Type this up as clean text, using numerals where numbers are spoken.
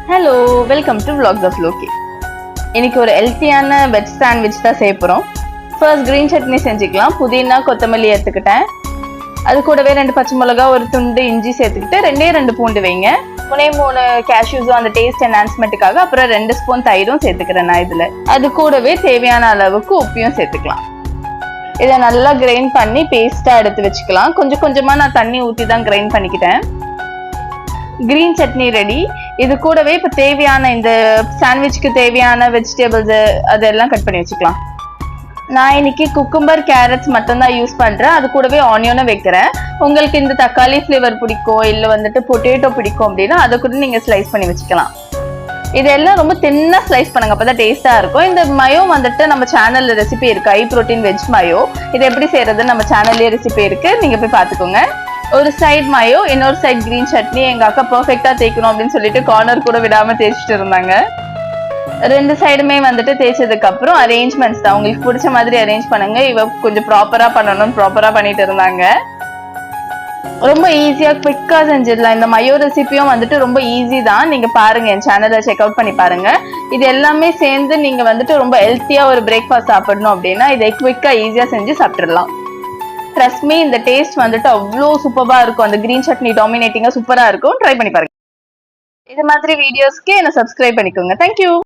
Hello, welcome to vlogs of Loki. இன்னைக்கு ஒரு ஹெல்த்தியான வெஜ் சாண்ட்விச் தான் செய்ய போகிறோம். ஃபர்ஸ்ட் கிரீன் சட்னி செஞ்சுக்கலாம். புதினா கொத்தமல்லி எடுத்துக்கிட்டேன். அது கூடவே 2 பச்சை மிளகா, ஒரு துண்டு இஞ்சி சேர்த்துக்கிட்டு 2 பூண்டு வைங்க. 3 கேஷ்யூஸும் அந்த டேஸ்ட் என்ஹான்ஸ்மெண்ட்டுக்காக, அப்புறம் 2 ஸ்பூன் தயிரும் சேர்த்துக்கிறேன் நான் இதில். அது கூடவே தேவையான அளவுக்கு உப்பையும் சேர்த்துக்கலாம். இதை நல்லா கிரைண்ட் பண்ணி பேஸ்ட்டாக எடுத்து வச்சுக்கலாம். கொஞ்சம் கொஞ்சமாக நான் தண்ணி ஊற்றி தான் கிரைண்ட் பண்ணிக்கிட்டேன். Green chutney ready. இது கூடவே இப்போ தேவையான இந்த சாண்ட்விச்க்கு தேவையான வெஜிடபிள்ஸ் அதெல்லாம் கட் பண்ணி வச்சுக்கலாம். நான் இன்னைக்கு குக்கும்பர் கேரட்ஸ் மட்டும்தான் யூஸ் பண்ணுறேன். அது கூடவே ஆனியனும் வைக்கிறேன். உங்களுக்கு இந்த தக்காளி ஃப்ளேவர் பிடிக்கும், இல்லை பொட்டேட்டோ பிடிக்கும் அப்படின்னா அதை கூட நீங்கள் ஸ்லைஸ் பண்ணி வச்சுக்கலாம். இதெல்லாம் ரொம்ப தின்னா ஸ்லைஸ் பண்ணுங்க, அப்போ தான் டேஸ்ட்டாக இருக்கும். இந்த மயோ நம்ம சேனலில் ரெசிபி இருக்குது, ஹை ப்ரோட்டீன் வெஜ் மயோ. இது எப்படி செய்யறதுன்னு நம்ம சேனல்லே ரெசிபி இருக்குது, நீங்கள் போய் பார்த்துக்கோங்க. ஒரு சைட் மயோ, இன்னொரு சைட் கிரீன் சட்னி. எங்க அக்கா பெர்ஃபெக்ட்டா தேய்க்கணும் அப்படின்னு சொல்லிட்டு கார்னர் கூட விடாம தேய்ச்சிட்டு இருந்தாங்க. 2 சைடுமே தேய்ச்சதுக்கு அப்புறம் அரேஞ்ச்மெண்ட்ஸ் தான், உங்களுக்கு பிடிச்ச மாதிரி அரேஞ்ச் பண்ணுங்க. இவ கொஞ்சம் ப்ராப்பரா பண்ணணும்னு ப்ராப்பரா பண்ணிட்டு இருந்தாங்க. ரொம்ப ஈஸியா குவிக்கா செஞ்சிடலாம். இந்த மயோ ரெசிபியும் ரொம்ப ஈஸி தான். நீங்க பாருங்க, என் சேனலை செக் அவுட் பண்ணி பாருங்க. இது எல்லாமே சேர்ந்து நீங்க ரொம்ப ஹெல்த்தியா ஒரு பிரேக்ஃபாஸ்ட் சாப்பிடணும் அப்படின்னா இதை குவிக்கா ஈஸியா செஞ்சு சாப்பிட்டுடலாம். ட்ரஸ்ட் மீ, இந்த டேஸ்ட் அவ்வளோ சூப்பரா இருக்கும். அந்த கிரீன் சட்னி டாமினேட்டிங்கா சூப்பரா இருக்கும். ட்ரை பண்ணி பாருங்க. இது மாதிரி வீடியோஸ்க்கு என்ன சப்ஸ்கிரைப் பண்ணிக்கோங்க. தேங்க்யூ.